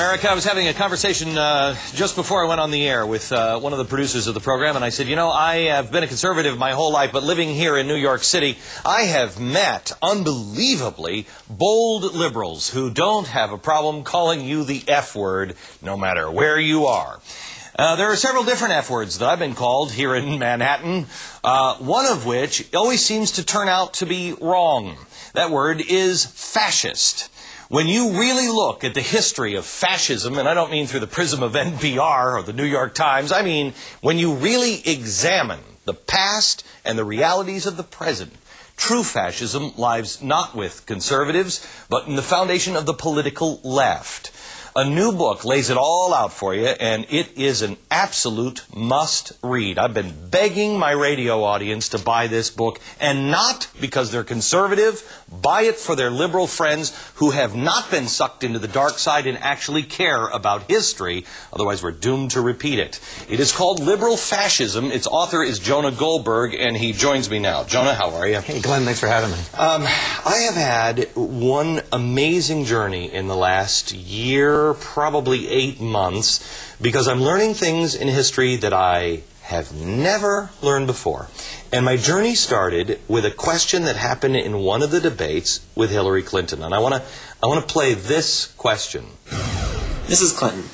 America. I was having a conversation just before I went on the air with one of the producers of the program, and I said, you know, I have been a conservative my whole life, but living here in New York City, I have met unbelievably bold liberals who don't have a problem calling you the F word no matter where you are. There are several different F words that I've been called here in Manhattan, one of which always seems to turn out to be wrong. That word is fascist. When you really look at the history of fascism, and I don't mean through the prism of NPR or the New York Times, I mean when you really examine the past and the realities of the present, true fascism lies not with conservatives, but in the foundation of the political left. A new book lays it all out for you, and it is an absolute must-read. I've been begging my radio audience to buy this book, and not because they're conservative. Buy it for their liberal friends who have not been sucked into the dark side and actually care about history. Otherwise, we're doomed to repeat it. It is called Liberal Fascism. Its author is Jonah Goldberg, and he joins me now. Jonah, how are you? Hey, Glenn, thanks for having me. I have had one amazing journey in the last year, probably 8 months, because I'm learning things in history that I have never learned before. And my journey started with a question that happened in one of the debates with Hillary Clinton. And I want to play this question. Mrs. Clinton,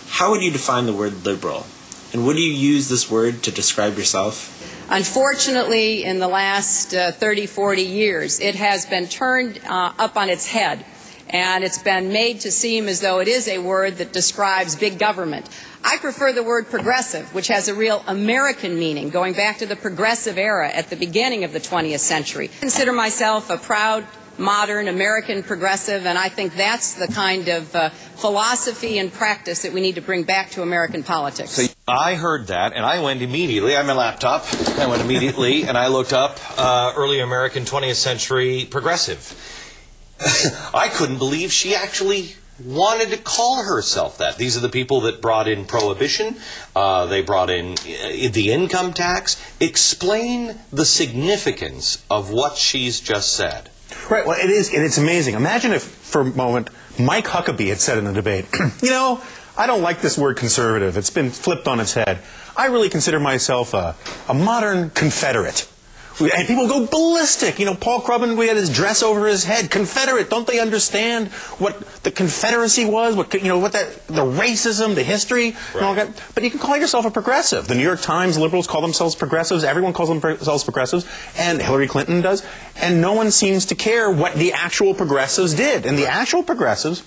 how would you define the word liberal? And would you use this word to describe yourself? Unfortunately, in the last 30, 40 years, it has been turned up on its head. And it's been made to seem as though it is a word that describes big government. I prefer the word progressive, which has a real American meaning, going back to the progressive era at the beginning of the 20th century. I consider myself a proud, modern American progressive, and I think that's the kind of philosophy and practice that we need to bring back to American politics. So I heard that, and I went immediately, I have my laptop, I went immediately, and I looked up early American 20th century progressive. I couldn't believe she actually wanted to call herself that. These are the people that brought in prohibition. They brought in the income tax. Explain the significance of what she's just said. Right, well, it is, and it's amazing. Imagine if, for a moment, Mike Huckabee had said in the debate, you know, I don't like this word conservative. It's been flipped on its head. I really consider myself a modern Confederate. And people go ballistic. You know, Paul Krugman, we had his dress over his head. Confederate. Don't they understand what the Confederacy was? What, you know, what the racism, the history, right, and all that. But you can call yourself a progressive. The New York Times liberals call themselves progressives. Everyone calls themselves progressives. And Hillary Clinton does. And no one seems to care what the actual progressives did. And the actual progressives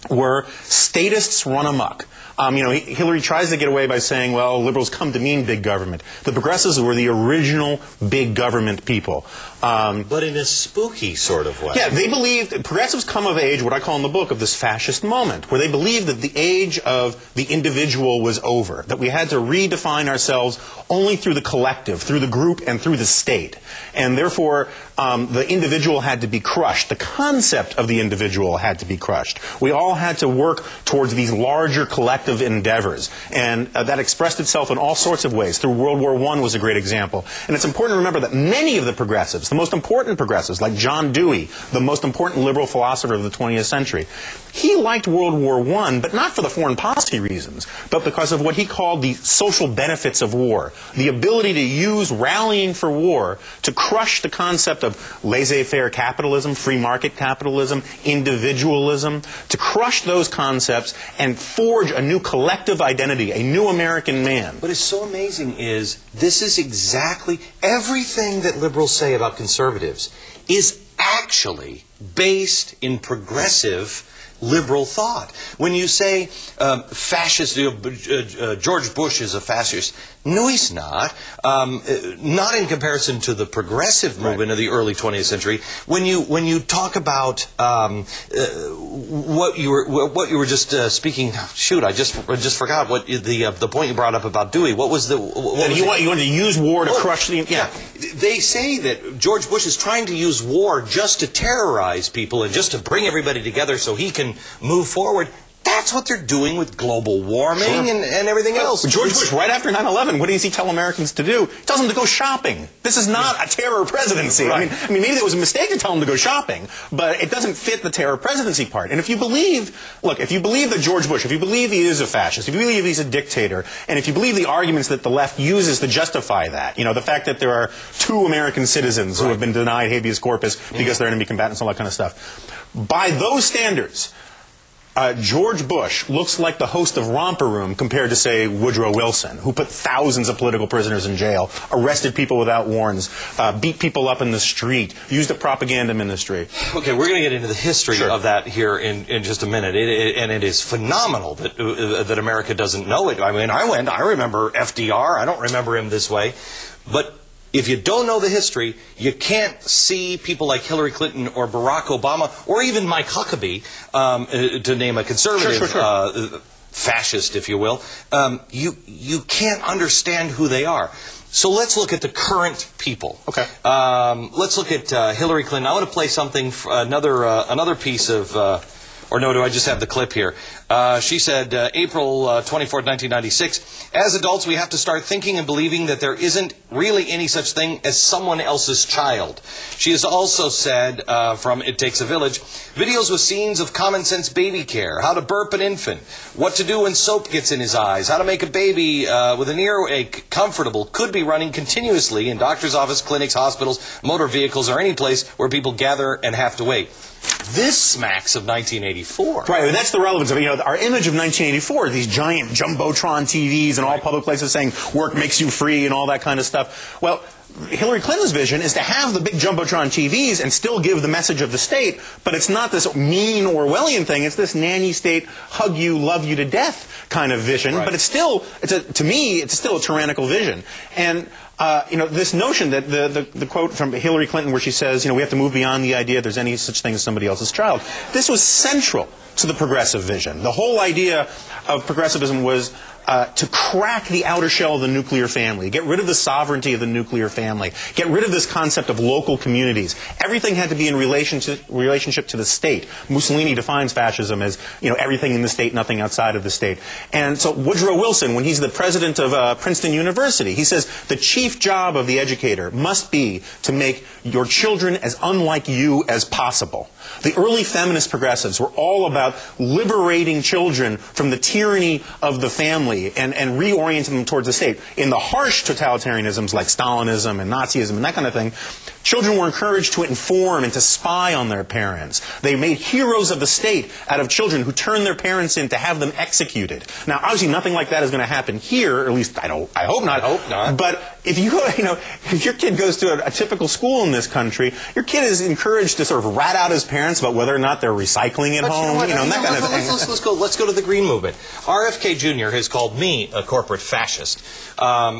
were statists run amok. You know, Hillary tries to get away by saying, well, liberals come to mean big government. The progressives were the original big government people. But in a spooky sort of way. Yeah, they believed, progressives come of age, what I call in the book, of this fascist moment, where they believed that the age of the individual was over, that we had to redefine ourselves only through the collective, through the group, and through the state. And therefore, the individual had to be crushed. The concept of the individual had to be crushed. We all had to work towards these larger collective endeavors. And that expressed itself in all sorts of ways. Through World War I was a great example. And it's important to remember that many of the progressives, the most important progressives, like John Dewey, the most important liberal philosopher of the 20th century, he liked World War I, but not for the foreign policy reasons, but because of what he called the social benefits of war. The ability to use rallying for war to crush the concept of laissez-faire capitalism, free market capitalism, individualism, to crush those concepts and forge a new collective identity, a new American man. What is so amazing is this is exactly everything that liberals say about conservatives is actually based in progressive liberal thought. When you say fascist, George Bush is a fascist, no, he's not. Not in comparison to the progressive movement of the early 20th century. When you talk about what you were just speaking, shoot, I just forgot what the point you brought up about Dewey. What was the? You wanted to use war to crush the. Yeah. They say that George Bush is trying to use war just to terrorize people and just to bring everybody together so he can move forward. That's what they're doing with global warming and everything else. George Bush, right after 9/11, what does he tell Americans to do? He tells them to go shopping. This is not a terror presidency. Right. I mean, maybe it was a mistake to tell them to go shopping, but it doesn't fit the terror presidency part. And if you believe, look, if you believe that George Bush, if you believe he is a fascist, if you believe he's a dictator, and if you believe the arguments that the left uses to justify that, the fact that there are 2 American citizens who have been denied habeas corpus because they're enemy combatants, all that kind of stuff, by those standards, George Bush looks like the host of Romper Room compared to, say, Woodrow Wilson, who put thousands of political prisoners in jail, arrested people without warrants, beat people up in the street, used a propaganda ministry. Okay, we're going to get into the history of that here in just a minute. And it is phenomenal that America doesn't know it. I mean, I remember FDR. I don't remember him this way. But if you don't know the history, you can't see people like Hillary Clinton or Barack Obama or even Mike Huckabee, to name a conservative fascist, if you will. You can't understand who they are. So let's look at the current people. Okay. Let's look at Hillary Clinton. I want to play something, another piece of... or no, do I just have the clip here? She said, April 24th, 1996, as adults, we have to start thinking and believing that there isn't really any such thing as someone else's child. She has also said, from It Takes a Village, videos with scenes of common sense baby care, how to burp an infant, what to do when soap gets in his eyes, how to make a baby with an earache comfortable, could be running continuously in doctor's office, clinics, hospitals, motor vehicles, or any place where people gather and have to wait. This smacks of 1984. Right, and that's the relevance of it. Our image of 1984, these giant Jumbotron TVs in all public places saying work makes you free and all that kind of stuff. Well, Hillary Clinton's vision is to have the big Jumbotron TVs and still give the message of the state, but it's not this mean Orwellian thing. It's this nanny state, hug you, love you to death kind of vision. Right. But it's still, to me, it's still a tyrannical vision. And this notion that the quote from Hillary Clinton where she says, we have to move beyond the idea there's any such thing as somebody else's child. This was central to the progressive vision. The whole idea of progressivism was to crack the outer shell of the nuclear family, get rid of the sovereignty of the nuclear family, get rid of this concept of local communities. Everything had to be in relationship to the state. Mussolini defines fascism as, everything in the state, nothing outside of the state. And so Woodrow Wilson, when he's the president of Princeton University, he says the chief job of the educator must be to make your children as unlike you as possible. The early feminist progressives were all about liberating children from the tyranny of the family and reorienting them towards the state. In the harsh totalitarianisms like Stalinism and Nazism and that kind of thing, children were encouraged to inform and to spy on their parents. They made heroes of the state out of children who turned their parents in to have them executed. Now, obviously, nothing like that is going to happen here. Or at least I hope not. I hope not. But if if your kid goes to a typical school in this country, your kid is encouraged to sort of rat out his parents about whether or not they're recycling at home, and that kind of thing. Let's go to the Green Movement. RFK Jr. has called me a corporate fascist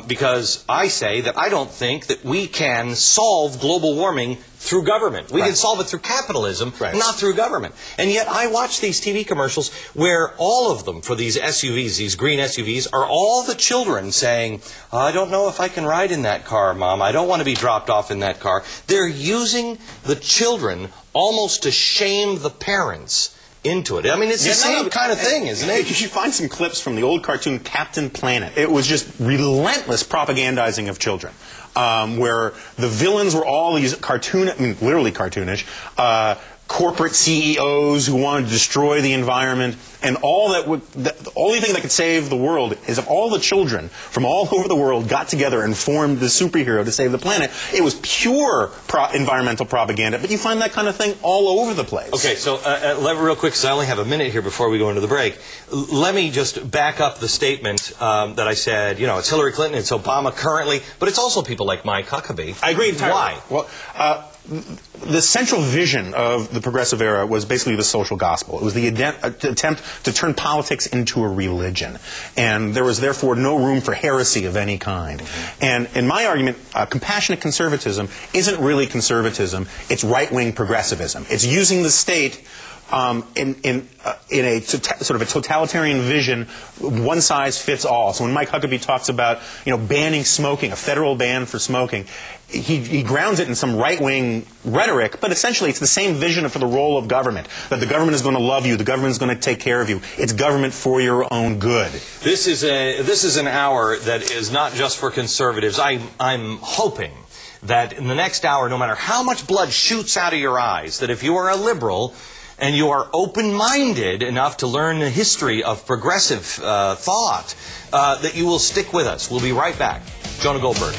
because I say that I don't think that we can solve global warming through government. We can solve it through capitalism, not through government. And yet I watch these TV commercials where all of them for these SUVs, these green SUVs, are all the children saying, I don't know if I can ride in that car, Mom. I don't want to be dropped off in that car. They're using the children almost to shame the parents into it. I mean, it's the same kind of thing, isn't it? You should find some clips from the old cartoon Captain Planet. It was just relentless propagandizing of children, where the villains were all these literally cartoonish, corporate CEOs who wanted to destroy the environment, and the only thing that could save the world is if all the children from all over the world got together and formed the superhero to save the planet. It was pure environmental propaganda, but you find that kind of thing all over the place. Okay, so real quick, because I only have a minute here before we go into the break, let me just back up the statement that I said, it's Hillary Clinton, it's Obama currently, but it's also people like Mike Huckabee. I agree entirely. Why? Well, the central vision of the progressive era was basically the social gospel. It was the attempt to turn politics into a religion. And there was therefore no room for heresy of any kind. And in my argument, compassionate conservatism isn't really conservatism. It's right-wing progressivism. It's using the state in a sort of a totalitarian vision, one size fits all. So when Mike Huckabee talks about, banning smoking, a federal ban for smoking, he grounds it in some right-wing rhetoric, but essentially it's the same vision for the role of government, that the government is going to love you, the government is going to take care of you. It's government for your own good. This is an hour that is not just for conservatives. I'm hoping that in the next hour, no matter how much blood shoots out of your eyes, that if you are a liberal and you are open-minded enough to learn the history of progressive thought, that you will stick with us. We'll be right back. Jonah Goldberg.